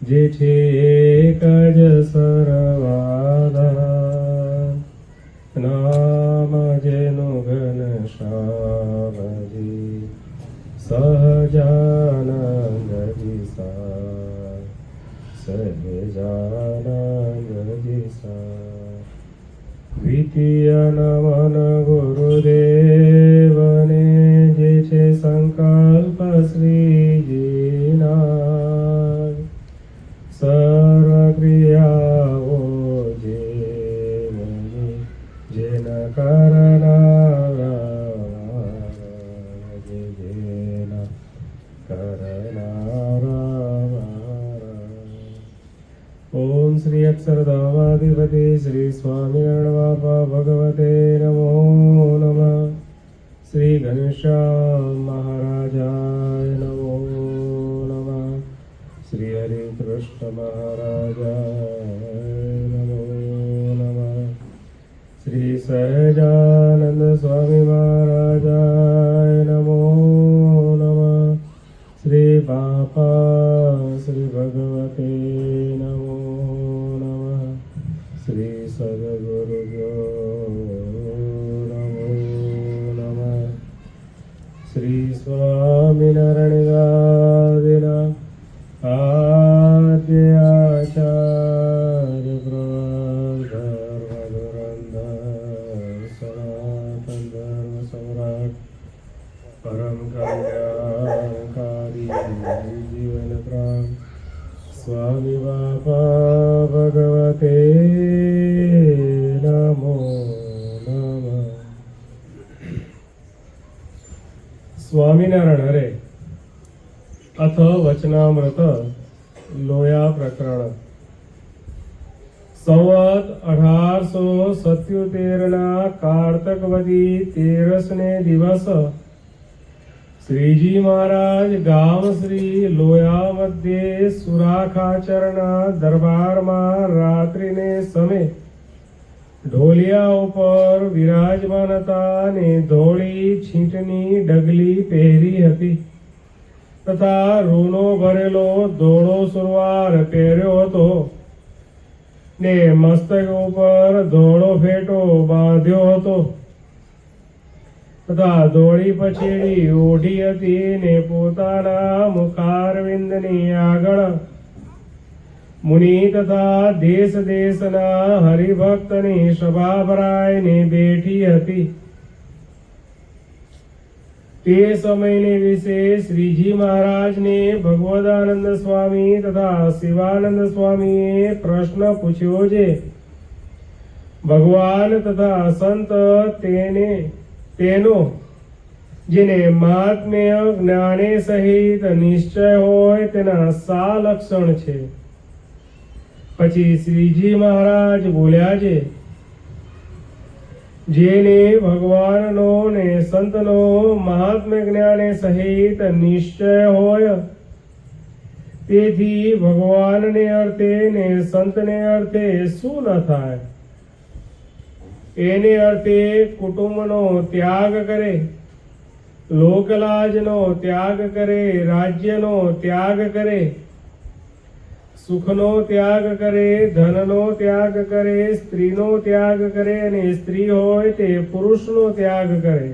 જે છે એક જ સરવાધાર, નામ જેનું ઘનશ્યામજી, સહજાનંદ દિશા, સહજાનંદ દિશા. દ્વિતીય નમન ગુરુદેવને, જે છે સંકલ્પ શ્રીજીના, સર્વ ક્રિયાઓ જેન કરનારા, જેન કરનારા. ઓમ શ્રી અક્ષરધામાધિપતિ શ્રી સ્વામિનારાયણ બાપા ભગવતે નમો નમઃ. શ્રી ઘનશ્યામ મહારાજાય નમો નમઃ. શ્રી હરિકૃષ્ણ મહારાજાય નમો નમઃ. શ્રી સહજાનંદ સ્વામી મહારાજાય નમો નમઃ. શ્રી બાપા શ્રી ભગવતે નમો નમઃ. શ્રી સદગુરુભ્યો નમો નમઃ. શ્રી સ્વામિનારાયણ આદ્યાચાર્ય ધર્મધુરંધર સનાતન ધર્મ સમ્રાટ પરમ કલ્યાણકારી જીવન પ્રાણ સ્વામી બાપા ભગવતે નમો નમઃ. સ્વામિનારાયણ હરે અથ વચનામૃત લોયા પ્રકરણ. સંવત 1877 કારતક વદી 13ને દિવસ શ્રીજી મહારાજ ગામ શ્રી લોયા મધ્યે સુરાખાચરના દરબારમાં રાત્રિને સમય ઢોલિયા ઉપર વિરાજમાન હતા ને ધોળી છીંટની ડગલી પહેરી હતી તથા રૂનો ભરેલો ધોળો સુરવાર પહેર્યો હતો ને મસ્તક ઉપર ધોળો ફેટો બાંધ્યો હતો તથા ધોળી પછેડી ઓઢી હતી ને પોતાના મુખારવિંદની આગળ મુનિ તથા દેશ દેશના હરિભક્તની સભા ભરાઈને બેઠી હતી. તે સમયને વિશે શ્રીજી મહારાજને ભગવદાનંદ સ્વામી તથા શિવાનંદ સ્વામીએ પ્રશ્ન પૂછ્યો છે. ભગવાન તથા સંત તેનો જેને મહાત્મ્ય જ્ઞાને સહિત નિશ્ચય હોય તેના સા લક્ષણ છે. પછી શ્રીજી મહારાજ બોલ્યા છે, જેને ભગવાનનો ને સંતનો મહાત્મ્ય જ્ઞાને સહિત નિશ્ચય હોય તેથી ભગવાનને અર્થે ને સંતને અર્થે શું ન થાય. એને અર્થે કુટુંબનો ત્યાગ કરે, લોકલાજનો ત્યાગ કરે, રાજ્યનો ત્યાગ કરે, સુખનો ત્યાગ કરે, ધનનો ત્યાગ કરે, સ્ત્રીનો ત્યાગ કરે અને સ્ત્રી હોય તે પુરુષનો ત્યાગ કરે.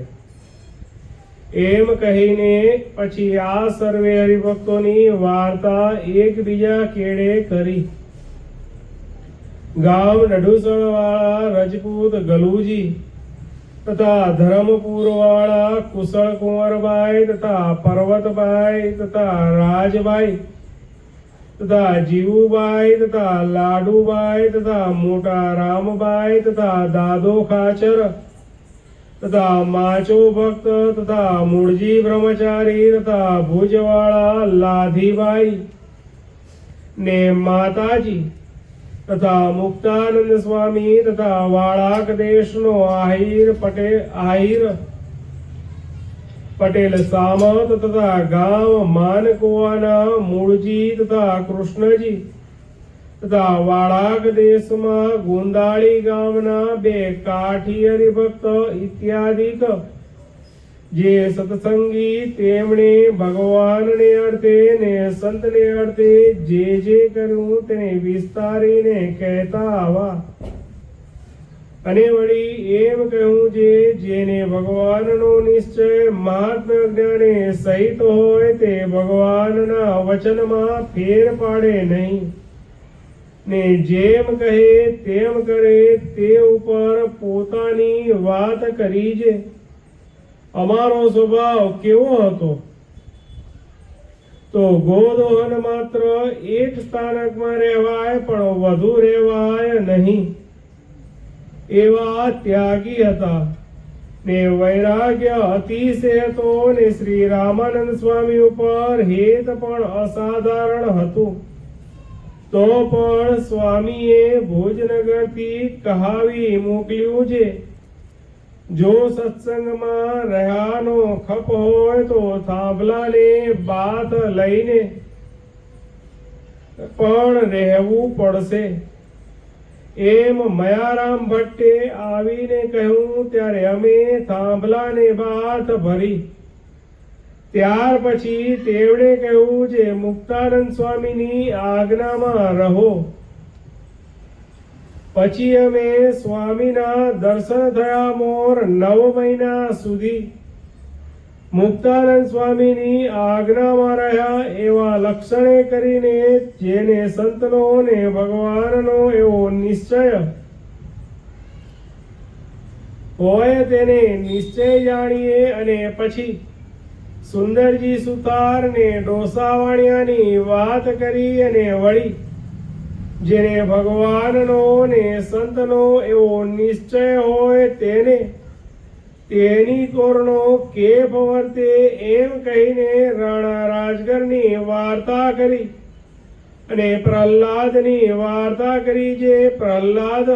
એમ કહીને પછી આ સર્વે હરિભક્તોની વાર્તા એકબીજા કેડે કરી. ગામ નડુસણ વાળા રજપૂત ગલુજી તથા ધરમપુર વાળા કુશળ કુંવરભાઈ તથા પર્વતભાઈ તથા રાજભાઈ તથા જીવુભાઈ તથા લાડુભાઈ તથા મોટા રામભાઈ તથા દાદો ખાચર તથા માચો ભક્ત તથા મૂળજી બ્રહ્મચારી તથા ભુજવાળા લાધીભાઈ ને માતાજી તથા મુક્તાનંદ સ્વામી તથા વાળાક દેશનો આહિર પટેલ સામત તથા ગામ માનકુવાના મૂળજી તથા કૃષ્ણજી તથા વાળાક દેશમાં ગુંદાળી ગામના 2 કાઠી હરિભક્ત ઇત્યાદિક જે સત્સંગી તેમણે ભગવાનને અર્થે ને સંતને અર્થે જે કર્યું તેને વિસ્તારીને કહેતા આવા. અને વળી એમ કહ્યું છે, જેને ભગવાનનો નિશ્ચય મહાત્મ્ય જ્ઞાને સહિત હોય તે ભગવાનના વચનમાં ફેર પાડે નહીં, ને જેમ કહે તેમ કરે તે ઉપર પોતાની વાત કરી છે. અમારો સ્વભાવ કેવો હતો? તો ગોદોહન માત્ર એક સ્થાનકમાં રહેવાય પણ વધુ રહેવાય નહીં એવા ત્યાગી હતા, ને વૈરાગ્ય અતિશય હતો, ને શ્રી રામાનંદ સ્વામી ઉપર હેત પણ અસાધારણ હતું. તો પણ સ્વામીએ ભોજનગરથી કહાવી મોકલ્યું છે, જો સત્સંગમાં રહ્યાનો ખપ હોય તો થાંભલાને બાથ લઈને પણ રહેવું પડશે. એમ મયારામ ભટ્ટે આવીને કહ્યું ત્યારે અમે થાંભલાને બાથ ભરી. ત્યાર પછી તેમણે કહ્યું છે, મુક્તાનંદ સ્વામીની આજ્ઞામાં રહો. પછી અમે સ્વામીના દર્શન થયા મોર 9 મહિના સુધી મુક્તાનંદ સ્વામીની આજ્ઞામાં રહ્યા એવા લક્ષણે કરીને જેને સંતનો ને ભગવાનનો એવો નિશ્ચય હોય તેને નિશ્ચય જાણીએ. અને પછી સુંદરજી સુતાર ને ડોસાવાણિયાની વાત કરી. અને વળી જેને ભગવાનનો ને સંતનો એવો નિશ્ચય હોય તેને તેની કોરનો કેફ વર્તે એમ કહીને રાણા રાજગરની વાર્તા કરી. અને પ્રહલાદની વાર્તા કરી. જે પ્રહલાદ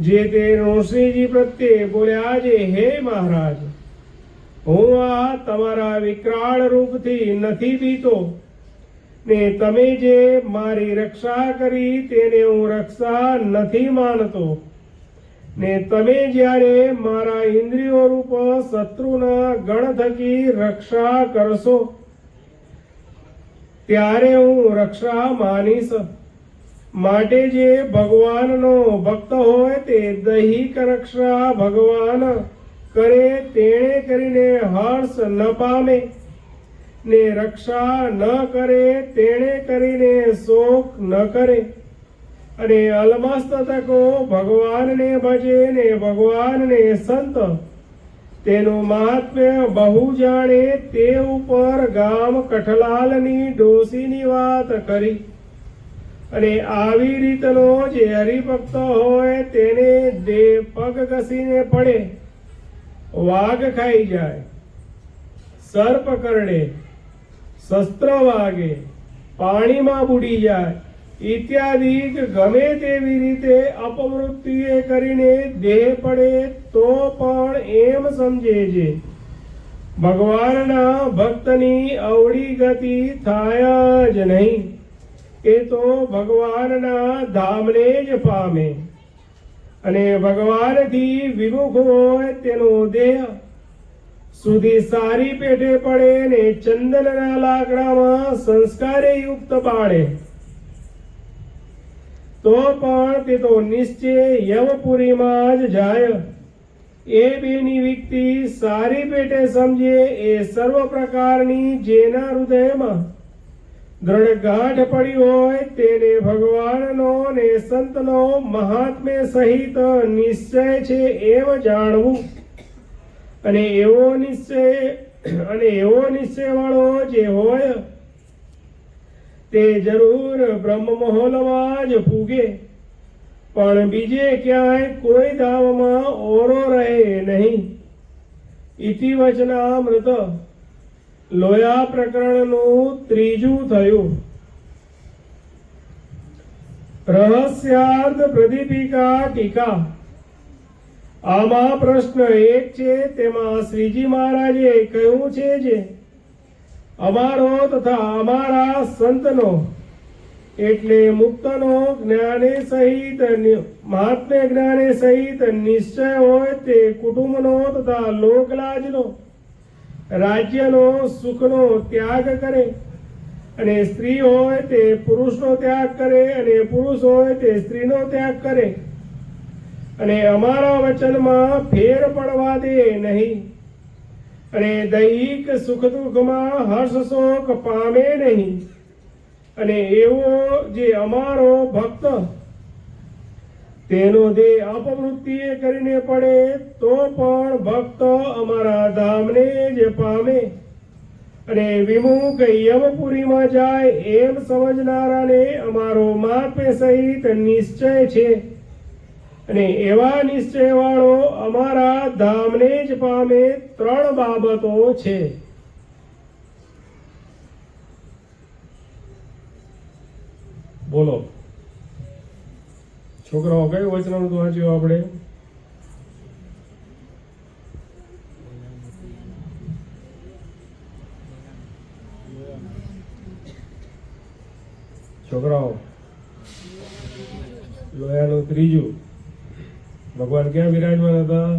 જે તે ઋષિજી પ્રત્યે બોલ્યા છે, હે મહારાજ, હું આ તમારા વિકરાળ રૂપથી નથી બીતો, ને તમે જે મારી રક્ષા કરી તેને હું રક્ષા નથી માનતો, ને તમે જ્યારે મારા ઇન્દ્રિયો રૂપ શત્રુના ગણ થકી રક્ષા કરશો ત્યારે હું રક્ષા માનીશ. માટે જે ભગવાનનો ભક્ત હોય તે દૈહિક રક્ષા ભગવાન કરે તેણે કરીને હર્ષ ન પામે, ને રક્ષા ન કરે તેણે કરીને શોક ન કરે. અને અલમસ્ત તકો ભગવાનને ભજે ને ભગવાનને સંત તેનું મહાત્મ્ય બહુ જાણે તે ઉપર ગામ કઠલાલની ડોસીની વાત કરી. અને આવી રીતનો જે હરિભક્ત હોય તેને પગ ઘસીને પડે, વાઘ ખાઈ જાય, સર્પ કરડે, શસ્ત્ર વાગે, પાણીમાં બુડી જાય ઇત્યાદિ ગમે તેવી રીતે અપમૃત્યુએ કરીને દેહ પડે તો પણ એમ સમજે છે ભગવાનના ભક્તની અવળી ગતિ થાય જ નહીં, એ તો ભગવાનના ધામને જ પામે. અને ભગવાનથી વિમુખ હોય તેનો દેહ સુધી સારી પેઠે પડે ને ચંદનના લાકડામાં સંસ્કારે યુક્ત પાડે તો પણ તે તો નિશ્ચય યમપુરીમાં જ જાય. એ બેની વ્યક્તિ સારી પેટે સમજે એ સર્વ પ્રકારની જેના હૃદયમાં દ્રઢ ગાંઠ પડી હોય તેને ભગવાનનો ને સંતનો મહાત્મ્ય સહિત નિશ્ચય છે એમ જાણવું. અને એવો નિશ્ચય વાળો જે હોય તે જરૂર બ્રહ્મમહોલમાં જ પૂગે, પણ બીજે ક્યાંય કોઈ ધામમાં ઓરો રહે નહીં. ઇતિ વચનામૃત લોયા પ્રકરણનું 3જું થયું. રહસ્યાર્થ પ્રદીપિકા ટીકા. આમાં પ્રશ્ન 1 છે, તેમાં શ્રીજી મહારાજે કહ્યું છે જે અમારો તથા અમારા સંતનો એટલે મુક્તનો જ્ઞાને સહિત મહાત્મ્ય જ્ઞાને સહિત નિશ્ચય હોય તે કુટુંબનો તથા લોકલાજનો રાજ્યનો સુખનો ત્યાગ કરે, અને સ્ત્રી હોય તે પુરુષનો ત્યાગ કરે, અને પુરુષ હોય તે સ્ત્રીનો ત્યાગ કરે, અને અમારા વચનમાં ફેર પડવા દે નહીં, અને દૈહિક સુખ દુઃખમાં હર્ષ શોક પામે નહીં, અને એવો જે અમારો ભક્ત તેનો દેહ અપવૃત્તિએ કરીને પડે તો પણ ભક્ત અમારા ધામને જ પામે, અને વિમુખ યમપુરીમાં જાય એમ સમજનારાને અમારો માપે સહિત નિશ્ચય છે, અને એવા નિશ્ચય વાળો અમારા ધામને જ પામે. 3 બાબતો છે. બોલો છોકરાઓ, કયું વચન વાંચ્યું આપણે? છોકરાઓ, લોયાનું 3. ભગવાન ક્યાં વિરાજમાન હતા?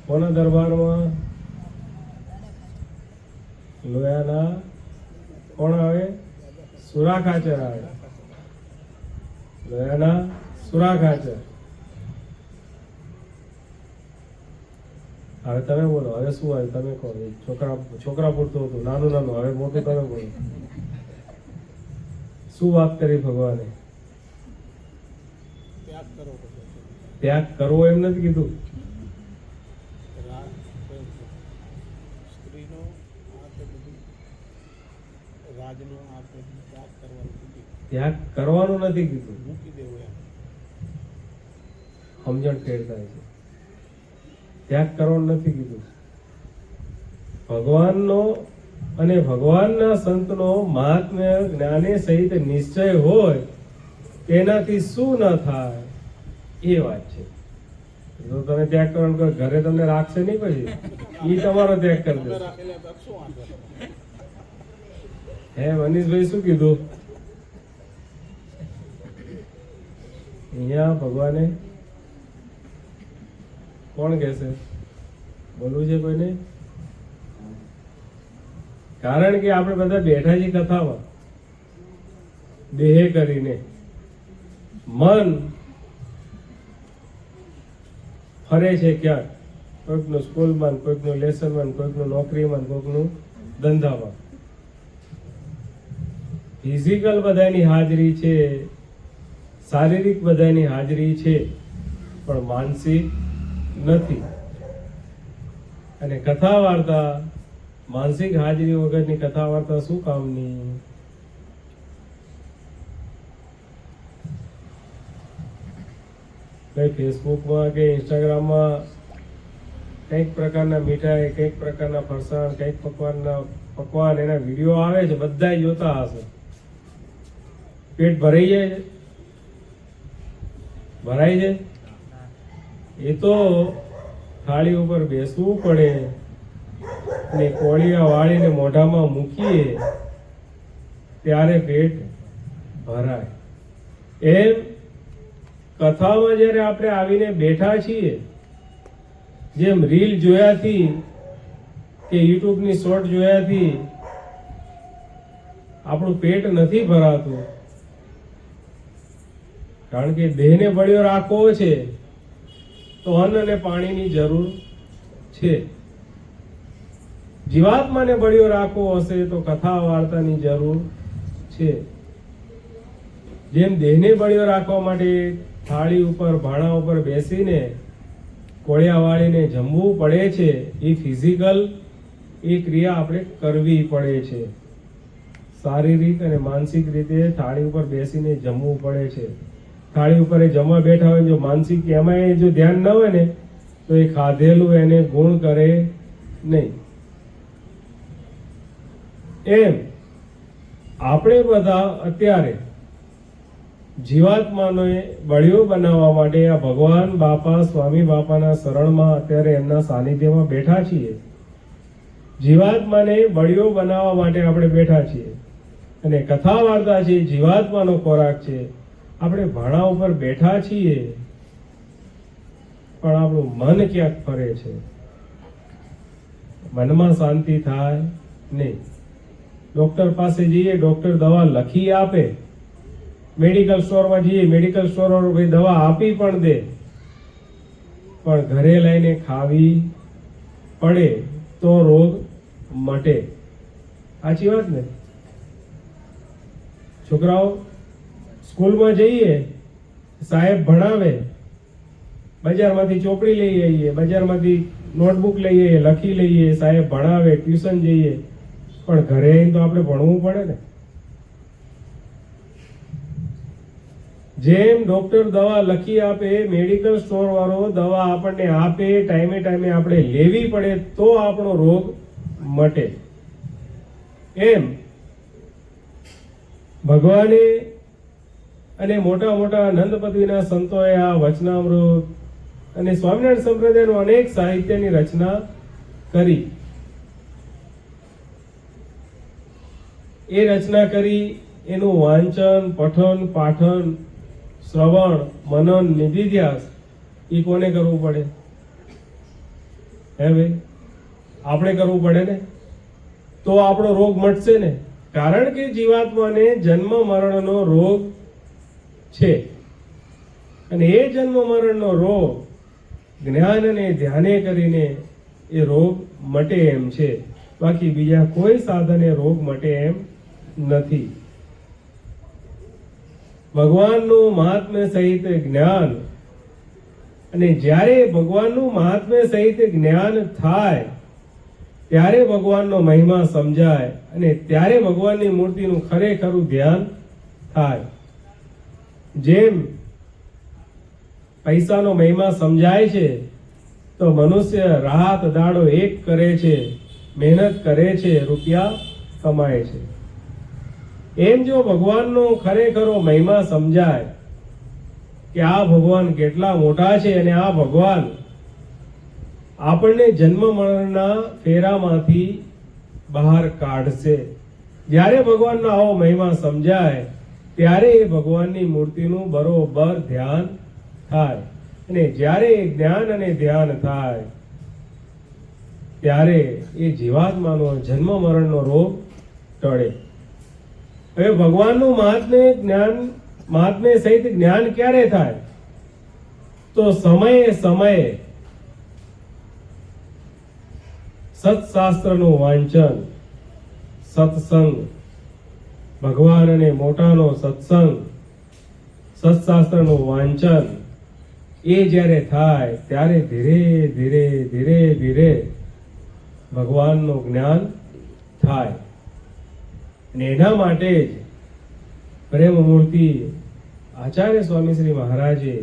કોના દરબારમાં? લોયાના કોણ આવે? સુરાખાચર આવે. લોયાના સુરાખાચર. હવે તમે બોલો, હવે શું આવ્યું તમે કહો. છોકરા પૂરતું હતું, નાનું નાનું, હવે મોટું તમે બોલો. શું વાત કરી ભગવાને? ત્યાગ કરવો એમ નથી કીધું. ત્યાગ કરવાનું નથી કીધું, સમજણ ફેર થાય છે. ત્યાગ કરવાનું નથી કીધું. ભગવાનનો અને ભગવાનના સંતનો મહાત્મ્ય જ્ઞાને સહિત નિશ્ચય હોય તેનાથી શું ન થાય એ વાત છે. જો તમે ત્યાગ કરવાનું કહો, ઘરે તમને રાખશે નહીં, પછી એ તમારો ત્યાગ કરી દે. હે મનીષભાઈ, શું કીધું અહીંયા? ભગવાને કોણ કહેશે? બોલવું છે કોઈને? કારણ કે આપણે બધા બેઠા છીએ કથામાં, દેહે કરીને. મન ફરે છે ક્યાંક, કોઈકનું સ્કૂલમાં, કોઈકનું લેસનમાં, કોઈકનું નોકરીમાં, કોઈકનું ધંધામાં. ફિઝિકલ બધાની હાજરી છે, શારીરિક બધાની હાજરી છે, પણ માનસિક નથી. અને કથા વાર્તા, માનસિક હાજરી વગરની કથા વાર્તા શું કામની? કઈ ફેસબુકમાં કે ઇન્સ્ટાગ્રામમાં કંઈક પ્રકારના મીઠાઈ, કંઈક પ્રકારના ફરસાણ, કંઈક પકવાન એના વિડીયો આવે છે, બધા જોતા હશે. પેટ ભરાઈ જાય છે? ભરાય છે? એ તો થાળી ઉપર બેસવું પડે અને કોળિયા વાળીને મોઢામાં મૂકીએ ત્યારે પેટ ભરાય. એમ કથામાં જ્યારે આપણે આવીને બેઠા છીએ, જેમ રીલ જોયાથી કે યુટ્યુબની શોર્ટ જોયાથી આપણું પેટ નથી ભરાતું, કારણ કે દેહને બળ્યો રાખવો છે તો અન્ન અને પાણીની જરૂર છે. જીવાત્માને બળ્યો રાખવો હશે તો કથા વાર્તાની જરૂર છે. જેમ દેહને બળ્યો રાખવા માટે થાળી ઉપર, ભાણા ઉપર બેસીને કોળિયા વાળીને જમવું પડે છે, એ ફિઝિકલ એ ક્રિયા આપણે કરવી પડે છે. શારીરિક અને માનસિક રીતે થાળી ઉપર બેસીને જમવું પડે છે. થાળી ઉપર એ જમવા બેઠા હોય, જો માનસિક એમાં જો ધ્યાન ન હોય ને તો એ ખાધેલું એને ગુણ કરે નહીં. એમ આપણે બધા અત્યારે જીવાત્માને બળિયો બનાવવા માટે આ ભગવાન બાપા, સ્વામી બાપાના શરણમાં અત્યારે એમના સાનિધ્યમાં બેઠા છીએ. જીવાત્માને બળિયો બનાવવા માટે આપણે બેઠા છીએ, અને કથા વાર્તા છે, જીવાત્માનો ખોરાક છે. આપણે ભાણા ઉપર બેઠા છીએ, પણ આપણું મન ક્યાંક ફરે છે, મનમાં શાંતિ થાય નહીં. ડોક્ટર પાસે જઈએ, ડોક્ટર દવા લખી આપે, મેડિકલ સ્ટોરમાં જઈએ, મેડિકલ સ્ટોર ભાઈ દવા આપી પણ દે, પણ ઘરે લઈને ખાવી પડે તો રોગ મટે. સાચી વાત ને? છોકરાઓ સ્કૂલમાં જઈએ, સાહેબ ભણાવે, બજારમાંથી ચોપડી લઈ આવીએ, બજારમાંથી નોટબુક લઈ આવીએ, લખી લઈએ, સાહેબ ભણાવે, ટ્યુશન જઈએ, પણ ઘરે આવીને તો આપણે ભણવું પડે ને. જેમ ડોક્ટર દવા લખી આપે, મેડિકલ સ્ટોર વાળો દવા આપણને આપે, ટાઈમે ટાઈમે આપણે લેવી પડે તો આપણો રોગ મટે. એમ ભગવાને અને મોટા મોટા નંદ પદવીના સંતોએ આ વચનામૃત અને સ્વામિનારાયણ સંપ્રદાયનું અનેક સાહિત્યની રચના કરી. એ રચના કરી, એનું વાંચન, પઠન, પાઠન, શ્રવણ, મનન, નિધિધ્યાસ એ કોને કરવું પડે? હે ભાઈ, આપણે કરવું પડે ને, તો આપણો રોગ મટશે ને. કારણ કે જીવાત્માને જન્મ મરણનો રોગ છે, અને એ જન્મ મરણનો રોગ જ્ઞાન અને ધ્યાને કરીને એ રોગ મટે એમ છે. બાકી બીજા કોઈ સાધને રોગ મટે એમ નથી. ભગવાનનું મહાત્મ્ય સહિત જ્ઞાન, અને જ્યારે ભગવાનનું મહાત્મ્ય સહિત જ્ઞાન થાય ત્યારે ભગવાનનો મહિમા સમજાય, અને ત્યારે ભગવાનની મૂર્તિનું ખરેખરું ધ્યાન થાય. જેમ પૈસાનો મહિમા સમજાય છે તો મનુષ્ય રાત દાડો એક કરે છે, મહેનત કરે છે, રૂપિયા કમાય છે. એમ જો ભગવાનનો ખરેખરો મહિમા સમજાય કે આ ભગવાન કેટલા મોટા છે, અને આ ભગવાન આપણને જન્મ મરણના ફેરામાંથી બહાર કાઢશે, જ્યારે ભગવાનનો આવો મહિમા સમજાય ત્યારે એ ભગવાનની મૂર્તિનું બરોબર ધ્યાન થાય. અને જ્યારે જ્ઞાન અને ધ્યાન થાય ત્યારે એ જીવાત્માનો જન્મ મરણનો રોગ ટળે. હવે ભગવાનનું મહાત્મ્ય સહિત જ્ઞાન ક્યારે થાય? તો સમયે સમયે સત્શાસ્ત્રનું વાંચન, સત્સંગ, ભગવાન અને મોટાનો સત્સંગ, સત્શાસ્ત્રનું વાંચન એ જ્યારે થાય ત્યારે ધીરે ધીરે ધીરે ધીરે ભગવાનનું જ્ઞાન થાય. અને એના માટે જ પ્રેમમૂર્તિ આચાર્ય સ્વામી શ્રી મહારાજે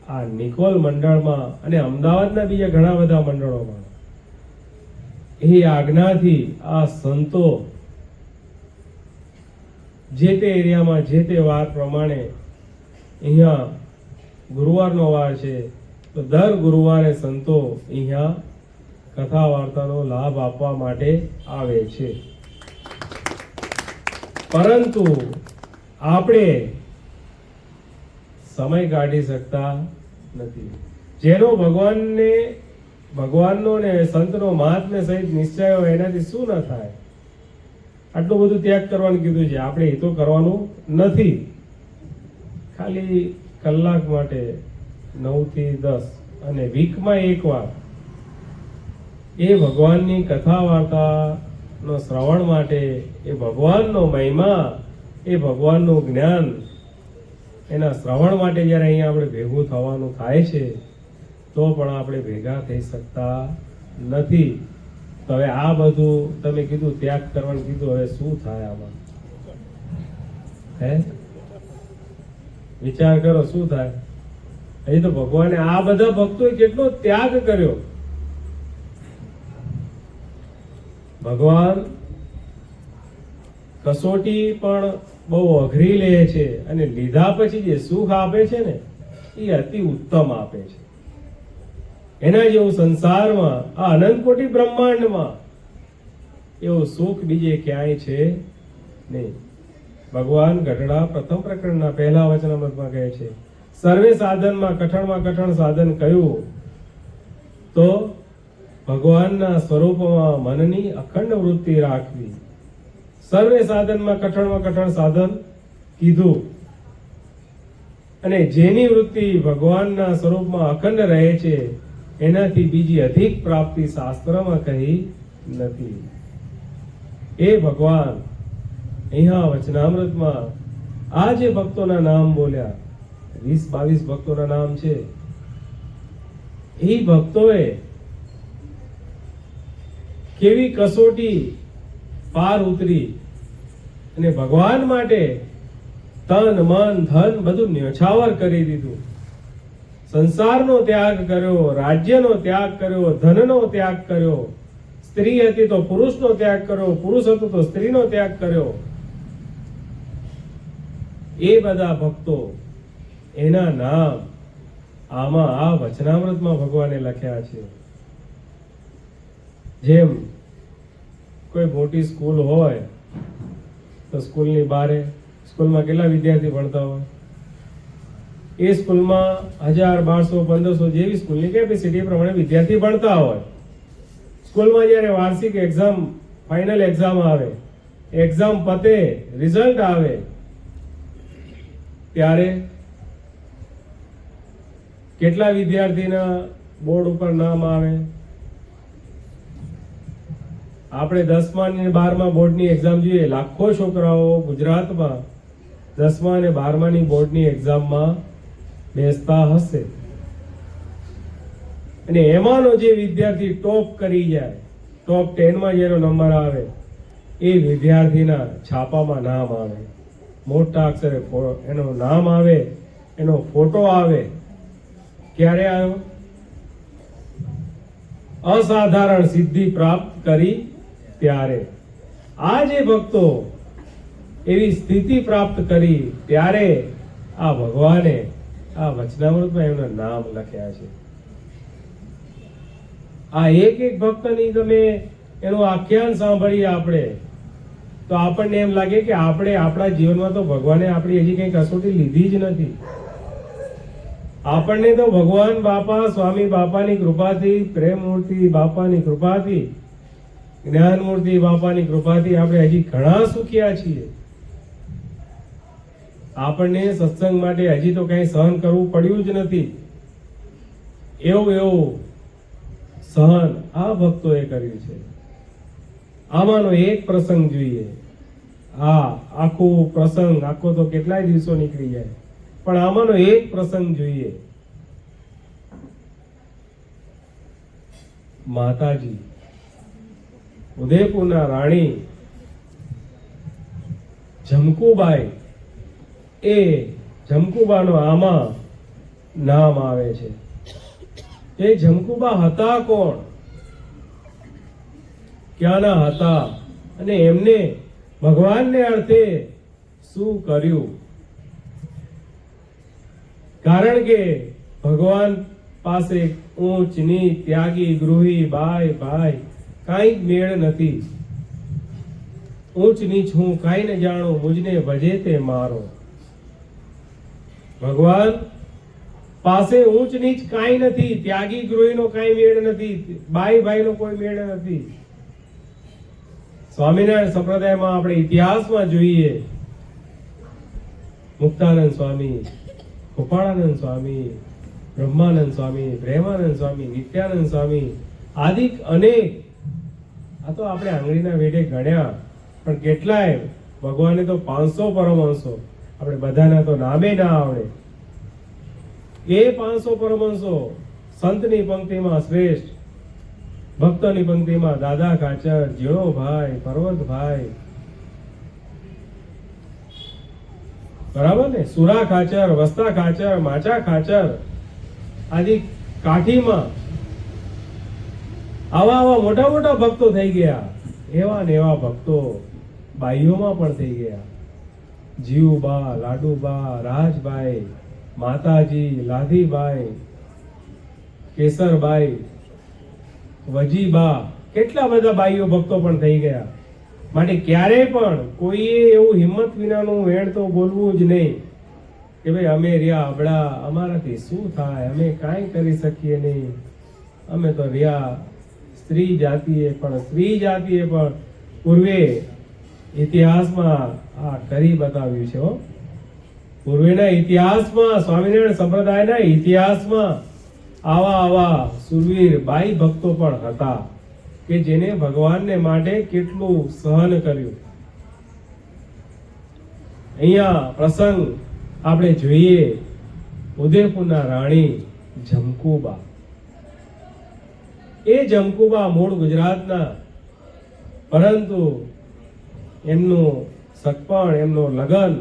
આ નિકોલ મંડળમાં અને અમદાવાદના બીજા ઘણા બધા મંડળોમાં એ આજ્ઞાથી આ સંતો જે તે એરિયામાં જે તે વાર પ્રમાણે, અહીંયા ગુરુવારનો વાર છે તો દર ગુરુવારે સંતો અહીંયા કથા વાર્તાનો લાભ આપવા માટે આવે છે. પરંતુ આપણે સમય કાઢી શકતા નથી. જેનો ભગવાનનો ને સંતનો મહાત્મ્ય સહિત નિશ્ચય હોય એનાથી શું ન થાય? આટલું બધું ત્યાગ કરવાનું કીધું છે, આપણે એ તો કરવાનું નથી. ખાલી કલાક માટે 9 થી 10 અને વીકમાં એકવાર એ ભગવાનની કથા વાર્તાનો શ્રવણ માટે, એ ભગવાનનો મહિમા, એ ભગવાનનું જ્ઞાન, એના શ્રવણ માટે જ્યારે અહીંયા આપણે ભેગું થવાનું થાય છે તો પણ આપણે ભેગા થઈ શકતા નથી. તો હવે આ બધું તમે કીધું ત્યાગ કરવાનું કીધું, હવે શું થાય આમાં? હે, વિચાર કરો શું થાય? હજી તો ભગવાને આ બધા ભક્તોએ કેટલો ત્યાગ કર્યો. ભગવાન કસોટી પણ બહુ અઘરી લે છે, અને લીધા પછી જે સુખ આપે છે ને એ અતિ ઉત્તમ આપે છે. એના જેવું સંસારમાં, આ અનંત કોટી બ્રહ્માંડમાં એવું સુખ બીજે ક્યાંય છે નહીં. ભગવાન ગઢડા પ્રથમ પ્રકરણના પહેલા વચનામૃતમાં કહે છે, સર્વે સાધનમાં કઠણમાં કઠણ સાધન કયું? તો ભગવાનના સ્વરૂપમાં મનની અખંડ વૃત્તિ રાખવી. સર્વે સાધનમાં કઠણમાં કઠણ સાધન કીધું, અને જેની વૃત્તિ ભગવાનના સ્વરૂપમાં અખંડ રહે છે એનાથી બીજી અધિક પ્રાપ્તિ શાસ્ત્રમાં કહી નથી. એ ભગવાન અહીંયા વચનામૃતમાં આ જે ભક્તોના નામ બોલ્યા, 20-22 ભક્તોના નામ છે, એ ભક્તોએ કેવી કસોટી પાર ઉતરી અને ભગવાન માટે તન મન ધન બધું ન્યોછાવર કરી દીધું. સંસારનો ત્યાગ કર્યો, રાજ્યનો ત્યાગ કર્યો, ધનનો ત્યાગ કર્યો, સ્ત્રી હતી તો પુરુષનો ત્યાગ કર્યો, પુરુષ હતો તો સ્ત્રીનો ત્યાગ કર્યો. એ બધા ભક્તો, એના નામ આમાં આ વચનામૃતમાં ભગવાને લખ્યા છે. જેમ કોઈ મોટી સ્કૂલ હોય તો સ્કૂલની બારે, સ્કૂલમાં કેટલા વિદ્યાર્થી ભણતા હોય, એ સ્કૂલમાં 1000, 1200, 1500 જેવી સ્કૂલની કેપેસિટી પ્રમાણે વિદ્યાર્થી ભણતા હોય. સ્કૂલમાં જ્યારે વાર્ષિક એક્ઝામ, ફાઇનલ એક્ઝામ આવે, એક્ઝામ પતે, રિઝલ્ટ આવે, ત્યારે કેટલા વિદ્યાર્થીના બોર્ડ ઉપર નામ આવે? આપણે 10મા અને 12મા બોર્ડની એક્ઝામ જોઈએ, લાખો છોકરાઓ ગુજરાતમાં 10મા અને 12માની બોર્ડની એક્ઝામમાં બેસતા હશે, અને એમાંનો જે વિદ્યાર્થી ટોપ કરી જાય, ટોપ 10માં જેનો નંબર આવે, એ વિદ્યાર્થીના છાપામાં નામ આવે, મોટા અક્ષરે એનું નામ આવે, એનો ફોટો આવે. ક્યારે આવ્યો? અસાધારણ સિદ્ધિ પ્રાપ્ત કરી ત્યારે. આ જે ભક્તો એવી સ્થિતિ પ્રાપ્ત કરી ત્યારે આ ભગવાને આ વચનામૃતમાં એમના નામ લખ્યા છે. આ એક એક ભક્તની તમે એનું આખ્યાન સાંભળીએ આપણે તો આપણને એમ લાગે કે આપણે આપણા જીવનમાં તો ભગવાને આપણી હજી કઈ કસોટી લીધી જ નથી. આપણને તો ભગવાન બાપા, સ્વામી બાપાની કૃપાથી, પ્રેમ મૂર્તિ બાપાની કૃપાથી, જ્ઞાન મૂર્તિ બાપાની કૃપાથી આપણે હજી ઘણા સુખ્યા છીએ. આપણને સત્સંગ માટે હજી તો કઈ સહન કરવું પડ્યું જ નથી. એવું સહન આ ભક્તોએ કર્યું છે. આમાંનો એક પ્રસંગ જોઈએ. આખો પ્રસંગ આખો તો કેટલાય દિવસો નીકળી જાય, પણ આમાંનો એક પ્રસંગ જોઈએ. માતાજી, ઉદયપુરના રાણી જમકુબાઈ, એ જમકુબાનો આમાં નામ આવે છે. એ જમકુબા હતા કોણ? ક્યાંના હતા? અને એમને ભગવાનને અર્થે શું કર્યું? કારણ કે ભગવાન પાસે ઊંચ નીચ, ત્યાગી ગૃહી, બાય ભાઈ કાંઈ મેળ નથી. ઊંચ નીચ હું કાંઈ ન જાણું, મુજને ભજે તે મારો. ભગવાન પાસે ઊંચ નીચ કાંઈ નથી, ત્યાગી ગૃહીનો કાંઈ મેળ નથી, બાય ભાઈનો કોઈ મેળ નથી. સ્વામિનારાયણ સંપ્રદાયમાં આપણે ઇતિહાસમાં જોઈએ, મુક્તાનંદ સ્વામી, ગોપાળાનંદ સ્વામી, બ્રહ્માનંદ સ્વામી, પ્રેમાનંદ સ્વામી, નિત્યાનંદ સ્વામી, આદિક અનેક, આ તો આપણે આંગળીના વેઢે ગણ્યા, પણ કેટલાય, ભગવાને તો 500 પરમહંસો, આપણે બધાના તો નામે ના આવડે. એ 500 પરમહંસો સંતની પંક્તિમાં શ્રેષ્ઠ, ભક્તોની પંક્તિમાં દાદા ખાચર, જીણોભાઈ, પર્વતભાઈ, બરાબર ને, સુરા ખાચર, વસ્તા ખાચર, માચા ખાચર આદિ કાઠીમાં આવા મોટા મોટા ભક્તો થઈ ગયા. એવા ને એવા ભક્તો બાઈઓમાં પણ થઈ ગયા. જીવબા, લાડુબા, રાજભાઈ, માતાજી, લાધીબાઈ, કેસરબાઈ, વજીબા, કેટલા બધા બાઈઓ ભક્તો પણ થઈ ગયા. માટે ક્યારેય પણ કોઈએ એવું હિંમત વિનાનું વેણ તો બોલવું જ નહીં કે ભાઈ અમે રહ્યા અબળા, અમારાથી શું થાય, અમે કાંઈ કરી શકીએ નહીં, અમે તો રહ્યા સ્ત્રી જાતિએ, પણ સ્ત્રી જાતિએ પણ પૂર્વે ઇતિહાસમાં આ કરી બતાવ્યું છે હો. પૂર્વેના ઇતિહાસમાં, સ્વામિનારાયણ સંપ્રદાયના ઇતિહાસમાં આવા સુરવીર બાઈ ભક્તો પણ હતા કે જેને ભગવાનને માટે કેટલું સહન કર્યું. અહીંયા પ્રસંગ આપણે જોઈએ ઉદયપુરના રાણી જમકુબા. એ જમકુબા મૂળ ગુજરાતના, પરંતુ એમનું સગપણ, એમનું લગ્ન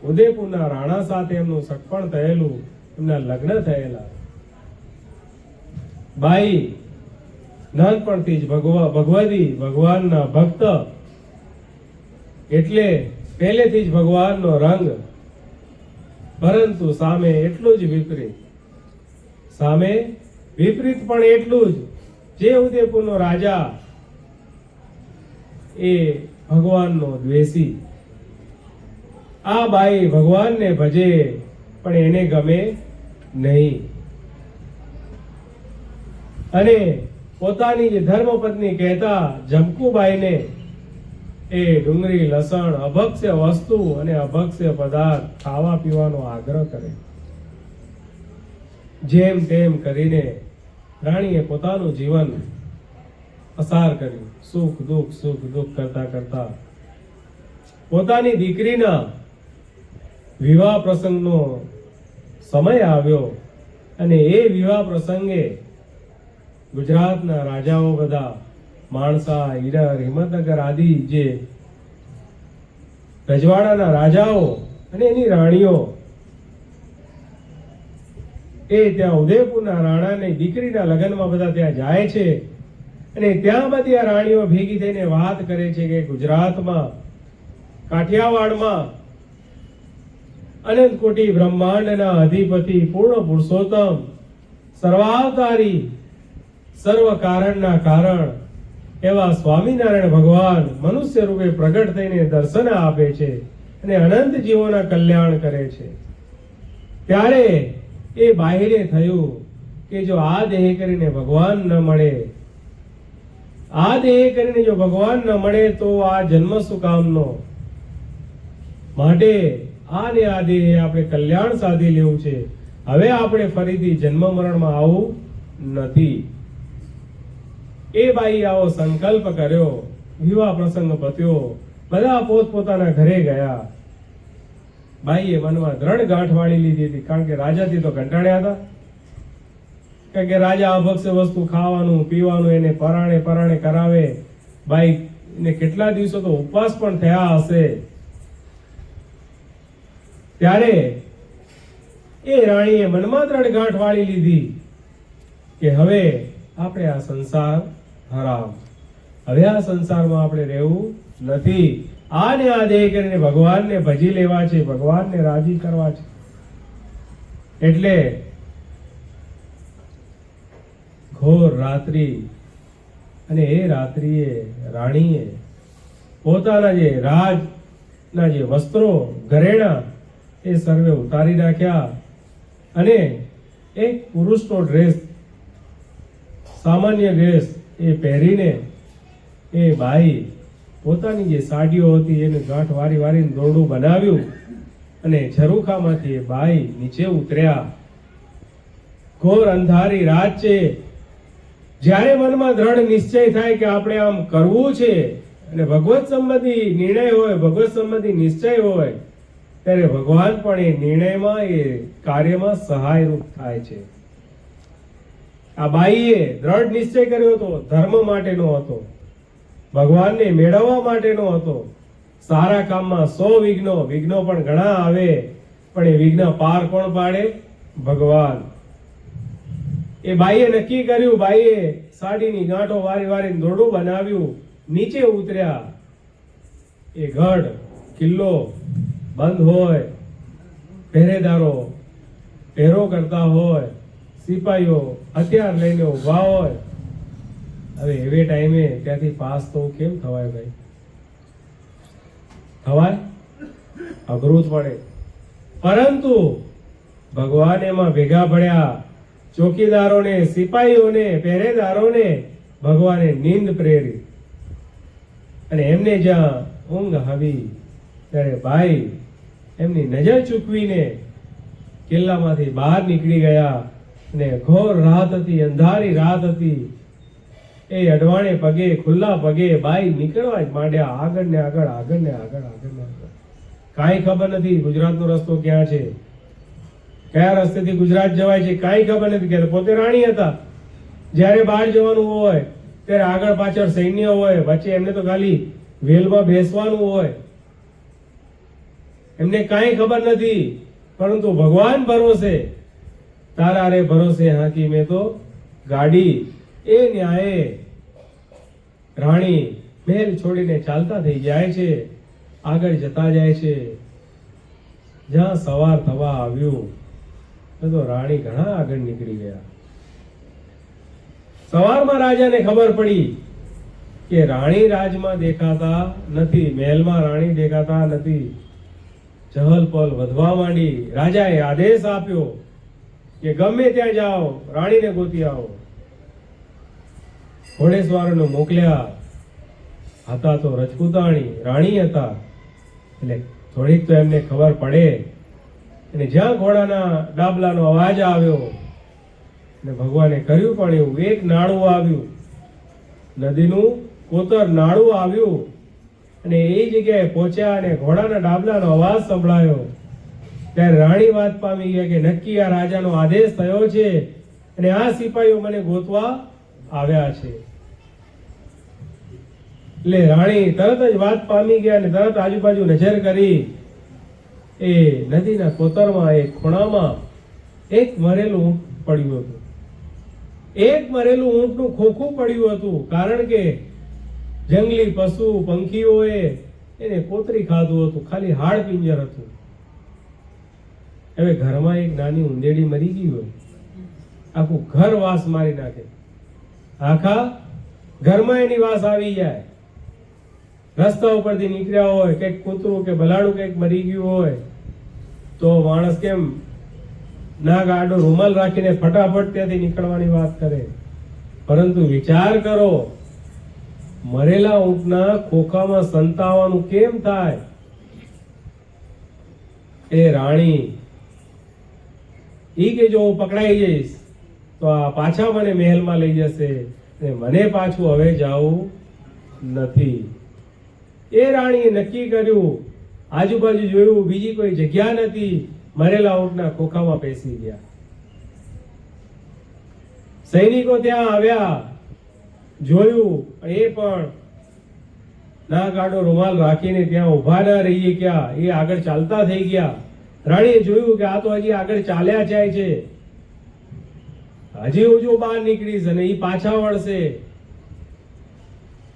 ઉદયપુરના રાણા સાથે એમનું સગપણ થયેલું, એમના લગ્ન થયેલા. બાઈ નાનપણથી જ ભગવતી, ભગવાનના ભક્ત, એટલે પહેલેથી જ ભગવાનનો રંગ, પરંતુ સામે એટલું જ વિપરીત. સામે વિપરીત પણ એટલું જ, જે ઉદયપુરનો રાજા એ ભગવાનનો દ્વેષી. આ બાઈ ભગવાનને ભજે પણ એને ગમે નહીં, અને પોતાની જે ધર્મપત્ની કહેતા જમકુબાઈને એ ડુંગળી, લસણ, અભક્ષ્ય વસ્તુ અને અભક્ષ્ય પદાર્થ ખાવા પીવાનો આગ્રહ કરે. જેમ તેમ કરીને રાણીએ પોતાનું જીવન પસાર કર્યું. સુખ દુઃખ કરતા કરતા પોતાની દીકરીના વિવાહ પ્રસંગનો સમય આવ્યો, અને એ વિવાહ પ્રસંગે ગુજરાતના રાજાઓ બધા, માણસા, ઈડર, હિંમતનગર આદિ જે રજવાડાના રાજાઓ અને એની રાણીઓ, એ ત્યાં ઉદયપુરના રાણાની દીકરીના લગ્નમાં બધા ત્યાં જાય છે. અને ત્યાં બધી આ રાણીઓ ભેગી થઈને વાત કરે છે કે ગુજરાતમાં, કાઠિયાવાડમાં અનંત કોટી બ્રહ્માંડના અધિપતિ, પૂર્ણ પુરુષોત્તમ, સર્વાવતારી, સર્વ કારણના કારણ એવા સ્વામિનારાયણ ભગવાન મનુષ્ય રૂપે પ્રગટ થઈને દર્શન આપે છે અને અનંત જીવોના કલ્યાણ કરે છે. ત્યારે એ બાહિરે થયું કે જો આ દેહ કરીને ભગવાન ન મળે, આ દેહ કરીને જો ભગવાન ન મળે તો આ જન્મ શું કામનો? માટે આ ને આ દેહ આપણે કલ્યાણ સાધી લેવું છે. હવે આપણે ફરીથી જન્મ મરણમાં આવું નથી. એ બાઈ આવો સંકલ્પ કર્યો. વિવાહ પ્રસંગ પત્યો, બધા પોતપોતાના ઘરે ગયા. બાઈએ મનમાં દ્રઢ ગાંઠ વાળી લીધી હતી, કારણ કે રાજાથી તો કંટાળ્યા હતા. કારણ કે રાજા અભક્ષ્ય વસ્તુ ખાવાનું પીવાનું એને પરાણે કરાવે. બાઈ ને કેટલા દિવસો તો ઉપવાસ પણ થયા હશે. ત્યારે એ રાણીએ મનમાં દ્રઢ ગાંઠ વાળી લીધી કે હવે આપણે આ સંસાર હરામ, હવે આ સંસારમાં આપણે રહેવું નથી. આ ને આ દેહ કરીને ભગવાનને ભજી લેવા છે, ભગવાનને રાજી કરવા છે. એટલે ઘોર રાત્રિ, અને એ રાત્રિએ રાણીએ પોતાના જે રાજના જે વસ્ત્રો, ઘરેણા એ સર્વે ઉતારી નાખ્યા, અને એક પુરુષનો ડ્રેસ, સામાન્ય ડ્રેસ એ પહેરીને એ બાઈ પોતાની જે સાડીઓ હતી એને ગાંઠ વારીને દોરડું બનાવ્યું, અને ઝરૂખામાંથી એ બાઈ નીચે ઉતર્યા. ઘોર અંધારી રાત છે. જ્યારે મનમાં દ્રઢ નિશ્ચય થાય કે આપણે આમ કરવું છે, અને ભગવત સંબંધી નિર્ણય હોય, ભગવત સંબંધી નિશ્ચય હોય, ત્યારે ભગવાન પણ એ નિર્ણયમાં, એ કાર્યમાં સહાયરૂપ થાય છે. આ બાઈએ દ્રઢ નિશ્ચય કર્યો હતો, ધર્મ માટેનો હતો, ભગવાનને મેળવવા માટેનો હતો. સારા કામમાં 100 વિઘ્નો પણ ઘણા આવે, પણ એ વિઘ્ન પાર કોણ પાડે? ભગવાન. એ બાઈએ નક્કી કર્યું. બાઈએ સાડીની ગાંઠો વારીને દોરડું બનાવ્યું, નીચે ઉતર્યા. એ ગઢ કિલ્લો બંધ હોય, પહેરેદારો પહેરો કરતા હોય, સિપાહીઓ હથિયાર લઈને ઉભા હોય. હવે એવે ટાઈમે ત્યાંથી પાસ તો કેમ થવાય ભાઈ? થવાય? અઘરું જ પડે. પરંતુ ભગવાન એમાં ભેગા પડ્યા. ચોકીદારોને, સિપાહીઓને, પહેરેદારોને ભગવાને નીંદ પ્રેરી અને એમને જ્યાં ઊંઘ આવી ત્યારે ભાઈ એમની નજર ચૂકવીને કિલ્લામાંથી બહાર નીકળી ગયા અને ઘોર રાત હતી, અંધારી રાત હતી. એ અડવાણે પગે, ખુલ્લા પગે બાઈ નીકળવા જ માંડ્યા, આગળ ને આગળ, આગળ ને આગળ, આગળ ને આગળ. કાંઈ ખબર નથી ગુજરાતનો રસ્તો ક્યાં છે, કયા રસ્તેથી ગુજરાત જવાય છે, કાંઈ ખબર નથી. કે પોતે રાણી હતા. જ્યારે બહાર જવાનું હોય ત્યારે આગળ પાછળ સૈન્ય હોય, વચ્ચે એમને તો ખાલી વેલમાં બેસવાનું હોય. એમને કાંઈ ખબર નથી, પરંતુ ભગવાન ભરોસે, તારા રે ભરોસે હાકી મેં તો ગાડી. એ ન્યાયે રાણી મહેલ છોડીને ચાલતા થઈ જાય છે, આગળ જતા જાય છે. જ્યાં સવાર થવા આવ્યું તો રાણી ઘણા આગળ નીકળી ગયા. સવારમાં રાજાને ખબર પડી કે રાણી રાજમાં દેખાતા નથી, મહેલમાં રાણી દેખાતા નથી. ચહલપહલ વધવા માંડી. રાજાએ આદેશ આપ્યો કે ગમે ત્યાં જાઓ, રાણીને ગોતી આવો. ઘોડેસવારોને મોકલ્યા. હતા તો રજપૂતાણી રાણી હતા, એટલે થોડીક તો એમને ખબર પડે. અને જ્યાં ઘોડાના ડાબલાનો અવાજ આવ્યો અને ભગવાને કર્યું પણ એવું. એક નાળું આવ્યું, નદીનું કોતર નાળું આવ્યું અને એ જગ્યાએ પહોંચ્યા અને ઘોડાના ડાબલાનો અવાજ સંભળાયો. ત્યારે રાણી વાત પામી ગયા કે નક્કી આ રાજાનો આદેશ થયો છે અને આ સિપાહીઓ મને ગોતવા આવ્યા છે. એટલે રાણી તરત જ વાત પામી ગયા અને તરત આજુબાજુ નજર કરી. એ નદીના કોતરમાં એક ખૂણામાં એક મરેલું ઊંટ પડ્યું હતું. એક મરેલું ઊંટનું ખોખું પડ્યું હતું, કારણ કે જંગલી પશુ પંખીઓએ એને કોતરી ખાધું હતું. ખાલી હાડ પિંજર હતું. હવે ઘરમાં એક નાની ઉંદેડી મરી ગઈ હોય, આખું ઘર વાસ મારી નાખે. આખા ઘરમાં એની વાસ આવી જાય. રસ્તા ઉપરથી નીકળ્યા હોય, કંઈક કૂતરું કે બલાડું કંઈક મરી ગયું હોય તો માણસ કેમ નાક આડો રૂમાલ રાખીને ફટાફટ ત્યાંથી નીકળવાની વાત કરે. પરંતુ વિચાર કરો, મરેલા ઊંટના ખોખામાં સંતાવાનું કેમ થાય? એ રાણી ઈ કે જો હું પકડાઈ જઈશ તો આ પાછા મને મહેલમાં લઈ જશે અને મને પાછું હવે જાવું નથી. એ રાણીએ નક્કી કર્યું. આજુબાજુ જોયું, બીજી કોઈ જગ્યા નથી. મરેલા ઊંટના ખોખામાં પેસી ગયા. સૈનિકો ત્યાં આવ્યા, જોયું, એ પણ ના ગાડો રૂમાલ રાખીને ત્યાં ઉભા ના રહીએ ક્યાં, એ આગળ ચાલતા થઈ ગયા. રાણીએ જોયું કે આ તો હજી આગળ ચાલ્યા જાય છે, હજી હું જો બહાર નીકળીશ અને એ પાછા વળશે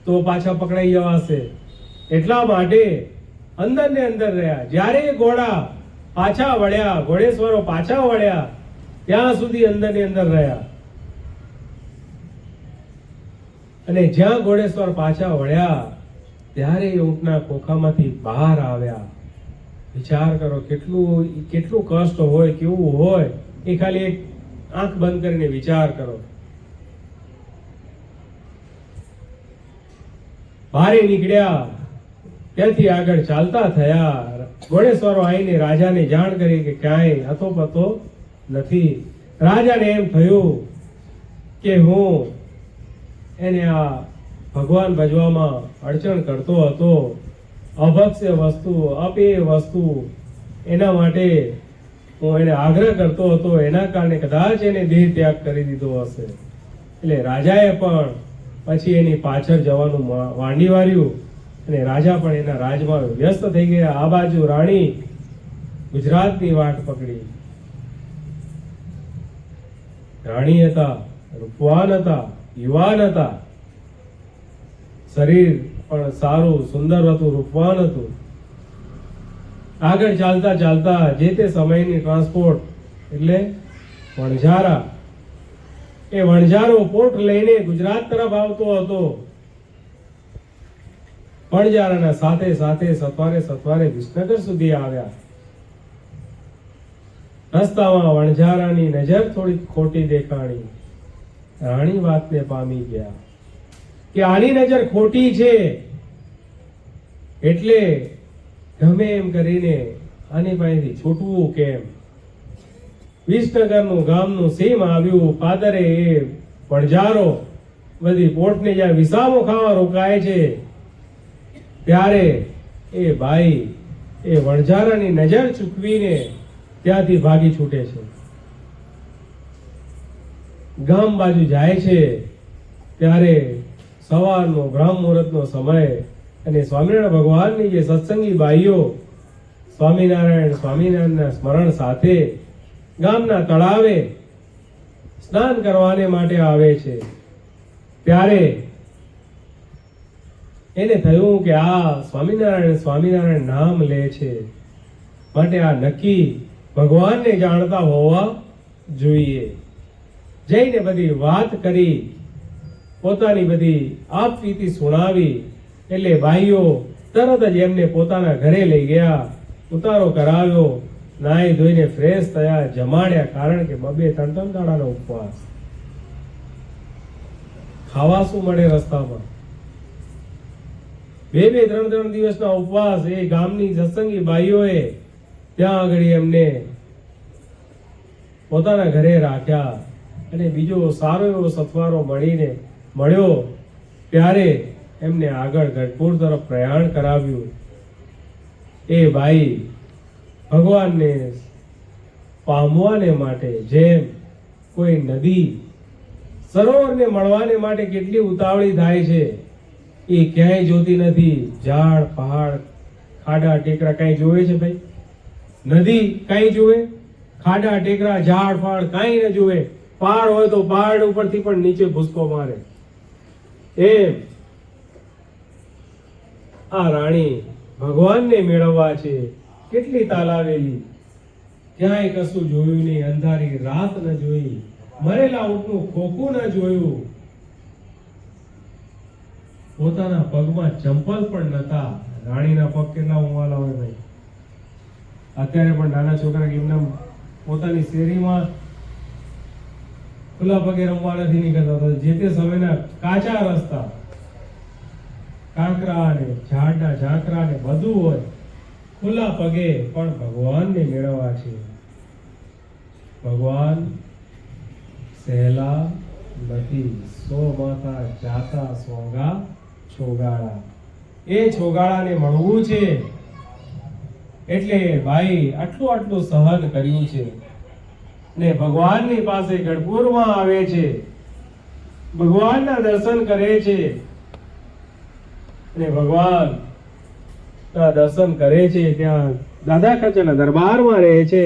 તો પાછા પકડાઈ જવાશે. એટલા માટે અંદર ને અંદર રહ્યા. જ્યારે ઘોડા પાછા વળ્યા, ઘોડેસવારો પાછા વળ્યા, ત્યાં સુધી અંદર ને અંદર રહ્યા. અને જ્યાં ઘોડેસવાર પાછા વળ્યા ત્યારે ઊંટના ખોખામાંથી બહાર આવ્યા. વિચાર કરો કેટલું કષ્ટ હોય, કેવું હોય એ ખાલી એક આંખ બંધ કરીને વિચાર કરો. ભારે નીકળ્યા, ત્યાંથી આગળ ચાલતા થયા. ઘોડેસવારો આવીને રાજાને જાણ કરી કે ક્યાંય અથોપતો નથી. રાજાને એમ થયું કે હું એને આ ભગવાન ભજવામાં અડચણ કરતો હતો, અભક્ષ્ય વસ્તુ, અપેય વસ્તુ, એના માટે હું એને આગ્રહ કરતો હતો, એના કારણે કદાચ એને દેહ ત્યાગ કરી દીધો હશે. એટલે રાજાએ પણ પછી એની પાછળ જવાનું વાંડી વાર્યું અને રાજા પણ એના રાજમાં વ્યસ્ત થઈ ગયા. આ બાજુ રાણી ગુજરાતની વાટ પકડી. રાણી હતા, રૂપવાન હતા, યુવાન હતા, શરીર પણ સારું સુંદર હતું, રૂપવાન હતું. આગળ ચાલતા ચાલતા જે તે સમયની ટ્રાન્સપોર્ટ એટલે વણઝારા, એ વણઝારો પોટ લઈને ગુજરાત તરફ આવતો હતો. વણઝારાના સાથે સાથે સત્વારે વિસનગર સુધી આવ્યા. રસ્તામાં વણઝારાની નજર થોડી ખોટી દેખાણી. રાણી વાતને પામી ગયા કે આની નજર ખોટી છે, એટલે ગમે એમ કરીને આની પાસેથી છૂટવું કેમ. વિસનગરનું ગામનું સીમ આવ્યું. પાદરે એ વણઝારો બધી પોટને જ્યાં વિસામો ખાવા રોકાય છે, ત્યારે એ ભાઈ એ વણઝારાની નજર ચૂકવીને ત્યાંથી ભાગી છૂટે છે. ગામ બાજુ જાય છે ત્યારે સવારનો બ્રહ્મ મુહૂર્તનો સમય, અને સ્વામિનારાયણ ભગવાનની જે સત્સંગી બાઈઓ સ્વામિનારાયણના સ્મરણ સાથે ગામના તળાવે સ્નાન કરવાને માટે આવે છે. ત્યારે એને થયું કે આ સ્વામિનારાયણ નામ લે છે, માટે આ નક્કી ભગવાનને જાણતા હોવા જોઈએ. જઈને બધી વાત કરી, પોતાની બધી આપવીતી સુણાવી. એટલે ભાઈઓ તરત જ એમને પોતાના ઘરે લઈ ગયા, ઉતારો કરાવ્યો, નાહી ધોઈને ફ્રેશ થયા, જમાડ્યા. કારણ કે 2-3 દાડાનો ઉપવાસ. ખાવા શું મળે રસ્તામાં? 2-3 દિવસના ઉપવાસ એ ગામની સત્સંગી બાઈઓએ ત્યાં આગળ એમને પોતાના ઘરે રાખ્યા. અને બીજો સારો એવો સથવારો મળ્યો ત્યારે એમને આગળ ગઢપુર તરફ પ્રયાણ કરાવ્યું. એ ભાઈ ભગવાનને પામવાને માટે જેમ કોઈ નદી સરોવરને મળવાને માટે કેટલી ઉતાવળી થાય છે, એ ક્યાંય જોતી નથી. ઝાડ પહાડ ખાડા ટેકરા કઈ જોવે છે ભાઈ? નદી કઈ જોવે? ખાડા ટેકરા ઝાડ પહાડ કઈ ન જોવે. પહાડ હોય તો પહાડ ઉપરથી પણ નીચે ભૂસકો મારે. એમ આ રાણી ભગવાનને મેળવવા છે, કેટલી તાલાવેલી, ક્યાંય કશું જોયું નહીં. અંધારી રાત ન જોઈ, મરેલા ઊંટનું ખોખું ન જોયું. પોતાના પગમાં ચંપલ પણ નતા. રાણીના પગ કેટલા ઊંવાલા હોય ભાઈ! અત્યારે પણ નાના છોકરા એમના પોતાની શેરીમાં ખુલ્લા પગે રમવા નથી નીકળતા. જે તે સમયના કાચા રસ્તા, કાંકરા ને ઝાડના ઝાંકરા ને બધું હોય, ખુલ્લા પગે પણ ભગવાનને મેળવવા છે. ભગવાન સહેલા નથી. સો માતા જાતા સોંગા છોગાળા. એ છોગાળાને મળવું છે, એટલે ભાઈ આટલું સહન કર્યું છે ને ભગવાનની પાસે ગઢપુરમાં આવે છે, ભગવાનના દર્શન કરે છે. અને ભગવાન દર્શન કરે છે ત્યાં દાદા ખાચરના દરબારમાં રહે છે.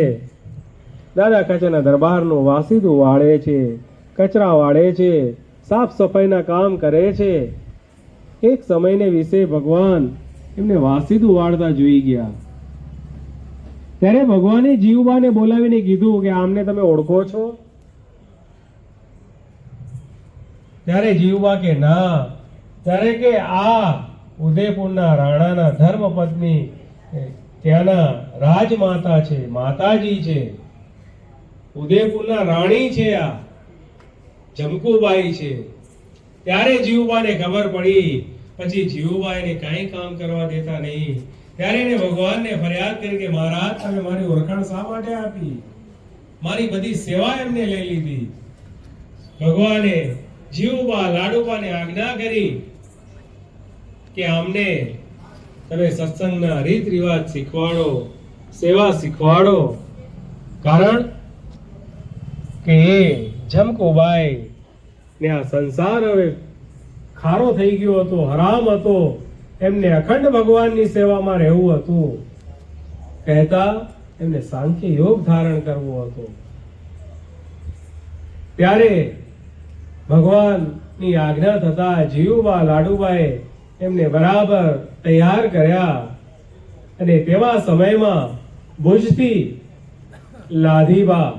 દાદા ખાચરના દરબારનું વાસીદું વાળે છે, કચરા વાળે છે, સાફ સફાઈના કામ કરે છે. એક સમયને વિશે ભગવાન એમને વાસીદું વાળતા જોઈ ગયા. ત્યારે ભગવાને જીવબાને બોલાવીને કીધું કે આમને તમે ઓળખો છો? ત્યારે જીવબા કે ના. ત્યારે કે આ ઉદયપુરના રાણાના ધર્મપત્ની ત્યાંના રાજમાતા છે, માતાજી છે, ઉદયપુરના રાણી છે, આ જમકુબાઈ છે. ત્યારે જીવબાને ખબર પડી. પછી જીવબાઈને કાંઈ કામ કરવા દેતા નહીં. ત્યારે એને ભગવાનને ફરિયાદ કરી કે મહારાજ, તમે મારી ઓળખાણ શા માટે આપી? મારી બધી સેવા એમને લઈ લીધી. ભગવાને જીવબા લાડુબાને આજ્ઞા કરી કે અમને તમે સત્સંગના રીત રિવાજ શીખવાડો, સેવા શીખવાડો. કારણ કે એ જમકુબાઈ ને આ સંસાર હવે ખારો થઈ ગયો હતો, હરામ હતો. એમને અખંડ ભગવાનની સેવામાં રહેવું હતું. કહેતા એમને સાંખ્ય યોગ ધારણ કરવો હતો. ત્યારે ભગવાનની આજ્ઞા થતા જીવુબા લાડુબાએ એમને બરાબર તૈયાર કર્યા. અને તેવા સમયમાં ભુજથી લાધીબા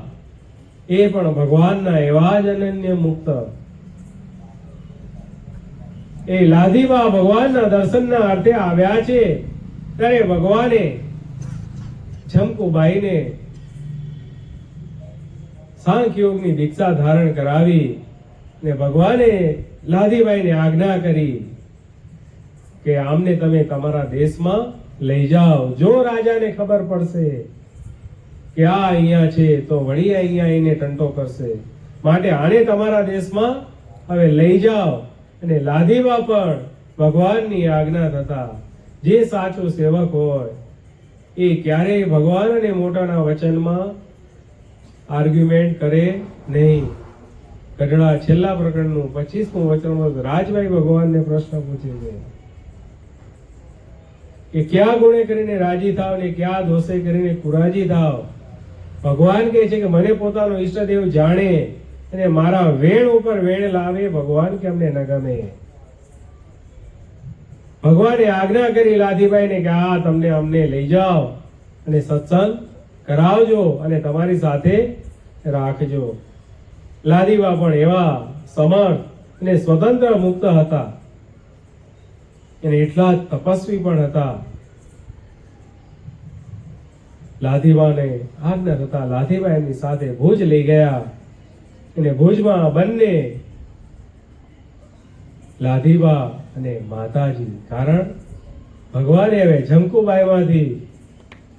એ પણ ભગવાનના એવા જ અનન્ય મુક્ત. એ લાધીબા ભગવાનના દર્શનના અર્થે આવ્યા છે. ત્યારે ભગવાને જમકુબાઈને સાંખ્યોગની દીક્ષા ધારણ કરાવી ને ભગવાને લાધીબાઈને આજ્ઞા કરી કે આમને તમે તમારા દેશમાં લઈ જાઓ. જો રાજાને ખબર પડશે કે આ અહીંયા છે તો વળી અહીંયા આવીને ટંટો કરશે, માટે આને તમારા દેશમાં હવે લઈ જાઓ. અને લાધીબા પણ ભગવાનની આજ્ઞા થતા જે સાચો સેવક હોય એ ક્યારેય ભગવાન અને મોટાના વચનમાં આર્ગ્યુમેન્ટ કરે નહીં. ગઢડા છેલ્લા પ્રકરણનું 25મું વચનમાં રાજભાઈ ભગવાનને પ્રશ્ન પૂછે છે કે ક્યાં ગુણે કરીને રાજી થાવ ને ક્યાં દોષે કરીને કુરાજી થાવ. ભગવાન કહે છે કે મને પોતાનો ઈષ્ટદેવ જાણે અને મારા વેણ ઉપર વેણ લાવે ભગવાન કે અમને ન ગમે. ભગવાને આજ્ઞા કરી લાધીબાઈને કે આ તમને અમને લઈ જાઓ અને સત્સંગ કરાવજો અને તમારી સાથે રાખજો. લાધીબા પણ એવા સમર્થ અને સ્વતંત્ર મુક્ત હતા અને એટલા જ તપસ્વી પણ હતા. લાધીબાને આજ્ઞા થતા લાધીબા એમની સાથે ભુજ લઈ ગયા અને ભુજમાં બંને લાધીબા અને માતાજી, કારણ ભગવાને હવે જમકુબાઈમાંથી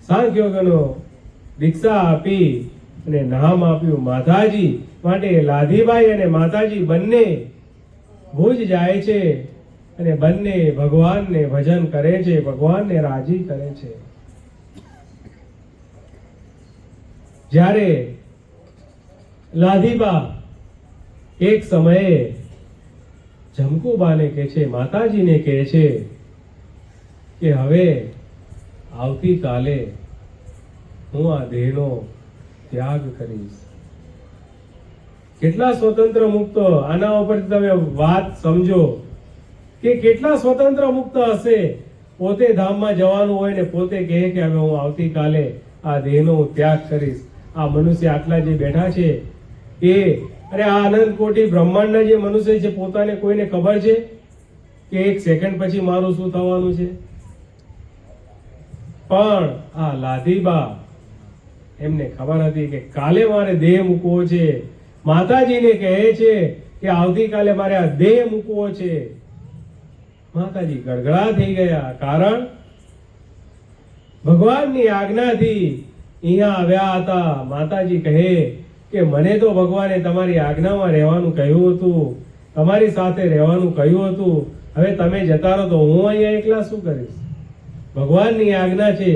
સાંખ્યોગનો દીક્ષા આપી અને નામ આપ્યું માતાજી, માટે લાધીબાઈ અને માતાજી બંને ભુજ જાય છે અને બંને ભગવાનને ભજન કરે છે, ભગવાનને રાજી કરે છે. જ્યારે લાધીબા એક સમયે જમકુબાને કહે છે, માતાજીને કહે છે કે હવે આવતીકાલે હું આ દેહનો ત્યાગ કરીશ. કેટલા સ્વતંત્ર મુક્ત, આના ઉપરથી તમે વાત સમજો કે કેટલા સ્વતંત્ર મુક્ત હશે. પોતે ધામમાં જવાનું હોય ને પોતે કહે કે હવે હું આવતીકાલે આ દેહનો ત્યાગ કરીશ. આ મનુષ્ય આટલા જે બેઠા છે એ, અરે આ અનંત કોટી બ્રહ્માંડના જે મનુષ્ય છે પોતાને કોઈને ખબર છે કે એક સેકન્ડ પછી મારું શું થવાનું છે? પણ આ લાધીબા એમને ખબર હતી કે કાલે મારે દેહ મૂકવો છે. માતાજીને કહે છે કે આવતીકાલે મારે આ દેહ મૂકવો છે. માતાજી ગડગડા થઈ ગયા, કારણ ભગવાનની આજ્ઞાથી અહીંયા આવ્યા હતા. માતાજી કહે કે મને તો ભગવાને તમારી આજ્ઞામાં રહેવાનું કહ્યું હતું, તમારી સાથે રહેવાનું કહ્યું હતું. હવે તમે જતા રહો તો હું અહીંયા એકલા શું કરીશ? ભગવાનની આજ્ઞા છે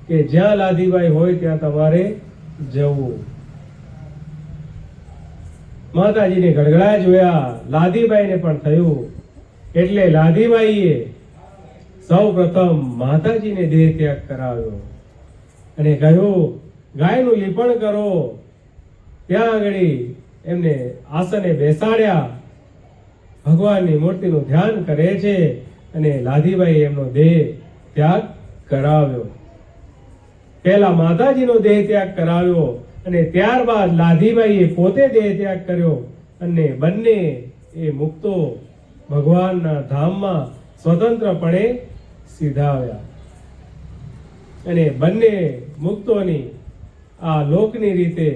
કે જ્યાં લાધીબાઈ હોય ત્યાં તમારે જવું. માતાજીને ગડગડા જોયા, લાધીબાઈને પણ થયું. એટલે લાધીબાઈએ સૌ પ્રથમ માતાજીને દેહ ત્યાગ કરાવ્યો અને કહ્યું ગાયનું લીપણ કરો. ત્યાં આગળ એમને આસને બેસાડ્યા, ભગવાનની મૂર્તિનું ધ્યાન કરે છે અને લાધીબાઈ એમનો દેહ ત્યાગ કરાવ્યો. પહેલા માતાજીનો દેહ ત્યાગ કરાવ્યો અને ત્યારબાદ લાધીબાઈએ પોતે દેહ ત્યાગ કર્યો અને બંને એ મુક્તો ભગવાનના ધામમાં સ્વતંત્રપણે સીધાવ્યા. અને બંને મુક્તોની આ લોકની રીતે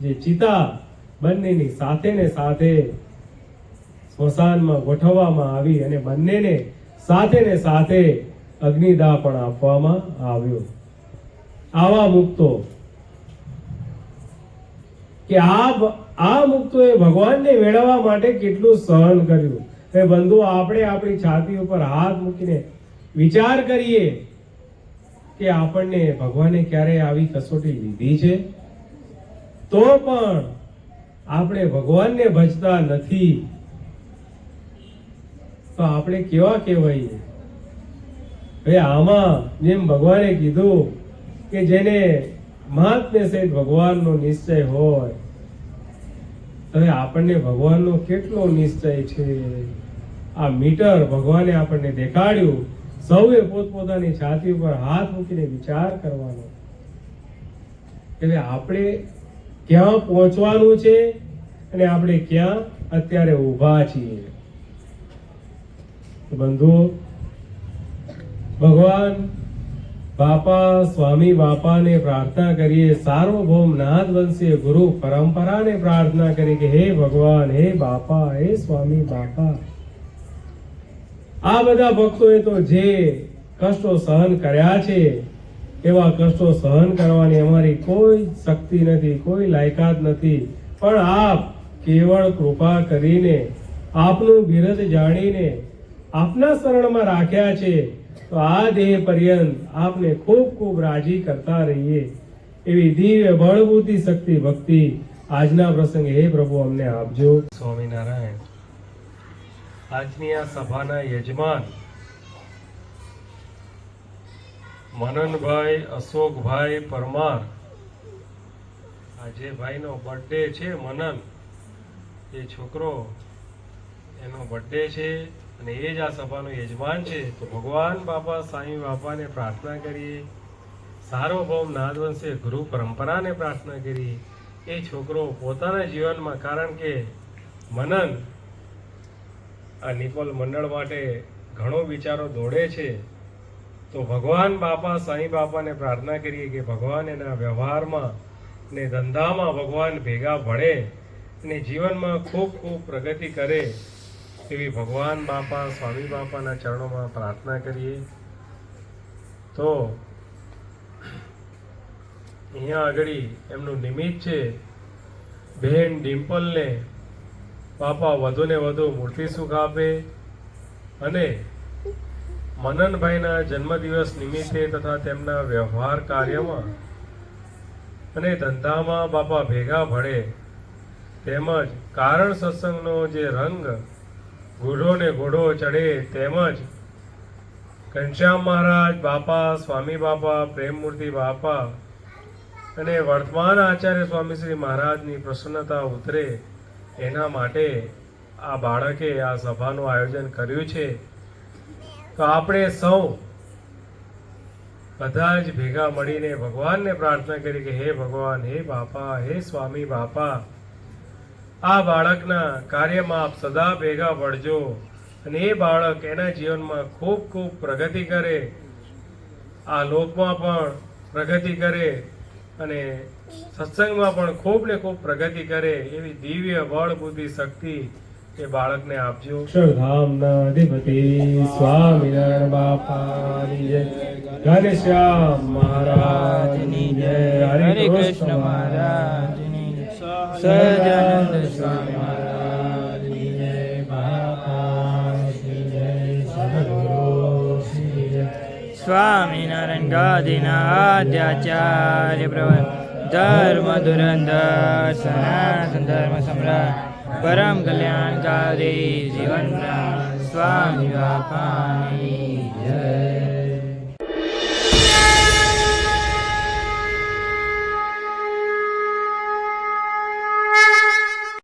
જે ચિતા બંનેની સાથે ને સાથે સ્મશાનમાં ગોઠવવામાં આવી અને બંનેને સાથે ને સાથે અગ્નિદાહ પણ આપવામાં આવ્યો. આવા મુક્તો કે આ મુક્તોએ ભગવાનને મેળવવા માટે કેટલું સહન કર્યું. એ બંધુ, આપણે આપણી છાતી ઉપર હાથ મૂકીને વિચાર કરીએ કે આપણને ભગવાને ક્યારે આવી કસોટી લીધી છે? તો પણ આપણે ભગવાનને ભજતા નથી તો આપણે કેવા કહેવાઈએ? હવે આમાં જેમ ભગવાને કીધું કે જેને મહાત્મ્ય સહિત ભગવાનનો નિશ્ચય હોય, હવે આપણને ભગવાનનો કેટલો નિશ્ચય છે? આ મીટર ભગવાને આપણને દેખાડ્યું. સૌએ પોતપોતાની છાતી ઉપર હાથ મૂકીને વિચાર કરવાનો કે આપણે ક્યાં પહોંચવાનું છે અને આપણે ક્યાં અત્યારે ઊભા છીએ. બંધુઓ, ભગવાન બાપા સ્વામી બાપાને પ્રાર્થના કરીએ, સાર્વભૌમ નાદ વંશીય ગુરુ પરંપરાને પ્રાર્થના કરીએ કે હે ભગવાન, હે બાપા, હે સ્વામી બાપા, આ બધા ભક્તોએ તો જે કષ્ટો સહન કર્યા છે એવા કષ્ટો સહન કરવાની અમારી કોઈ શક્તિ નથી, કોઈ લાયકાત નથી, પણ આપ કેવળ કૃપા કરીને આપનું બિરદ જાણીને આપના શરણમાં રાખ્યા છે, તો આ દેહ પર્યંત આપને ખૂબ ખૂબ રાજી કરતા રહીએ એવી દિવ્ય બળબુદ્ધિ શક્તિ ભક્તિ આજના પ્રસંગે હે પ્રભુ અમને આપજો. સ્વામિનારાયણ. આજની આ સભાના યજમાન મનનભાઈ અશોકભાઈ પરમાર, આજે ભાઈનો બર્થડે છે. મનન એ છોકરો, એનો બર્થડે છે અને એ જ આ સભાનો યજમાન છે. તો ભગવાન બાપા સાંઈ બાપાને પ્રાર્થના કરીએ, સાર્વભૌમ નાદવંશીય ગુરુ પરંપરાને પ્રાર્થના કરીએ એ છોકરો પોતાના જીવનમાં, કારણ કે મનન આ નિકોલ મંડળ માટે ઘણો વિચારો દોડે છે, તો ભગવાન બાપા સાંઈ બાપાને પ્રાર્થના કરીએ કે ભગવાન એના વ્યવહારમાં ને ધંધામાં ભગવાન ભેગા ભળે અને જીવનમાં ખૂબ ખૂબ પ્રગતિ કરે એવી ભગવાન બાપા સ્વામી બાપાના ચરણોમાં પ્રાર્થના કરીએ. તો અહીંયા આગળ એમનું નિમિત્ત છે, બહેન ડિમ્પલને બાપા વધુને વધુ મૂર્તિ સુખ આપે અને મનનભાઈના જન્મદિવસ નિમિત્તે તથા તેમના વ્યવહાર કાર્યમાં અને ધંધામાં બાપા ભેગા ભળે, તેમજ કારણ સત્સંગનો જે રંગ ગૂઢો ને ઘોડો ચડે, તેમજ ઘનશ્યામ મહારાજ બાપા, સ્વામી બાપા, પ્રેમમૂર્તિ બાપા અને વર્તમાન આચાર્ય સ્વામી શ્રી મહારાજની પ્રસન્નતા ઉતરે એના માટે આ બાળકે આ સભાનું આયોજન કર્યું છે. તો આપણે સૌ બધા જ ભેગા મળીને ભગવાનને પ્રાર્થના કરી કે હે ભગવાન, હે બાપા, હે સ્વામી બાપા, આ બાળકના કાર્યમાં આપ સદા ભેગા પડજો અને એ બાળક એના જીવનમાં ખૂબ ખૂબ પ્રગતિ કરે, આ લોકમાં પણ પ્રગતિ કરે અને સત્સંગમાં પણ ખૂબ ને ખૂબ પ્રગતિ કરે એવી દિવ્ય બળ બુદ્ધિ શક્તિ એ બાળકને આપજો. અક્ષરધામના અધિપતિ સ્વામિનારાયણ બાપાની જય, ઘનશ્યામ મહારાજની જય, હરે કૃષ્ણ મહારાજની જય, સહજાનંદ સ્વામી મહારાજની જય, બાપાની જય, સદગુરુની જય. સ્વામિનારાયણ ગાદીના આદ્યાચાર્ય પ્રવર ધર્મ ધુરંધર સનાતન ધર્મ સમ્રાટ પરમ કલ્યાણકારી જીવન સ્વામી બાપાની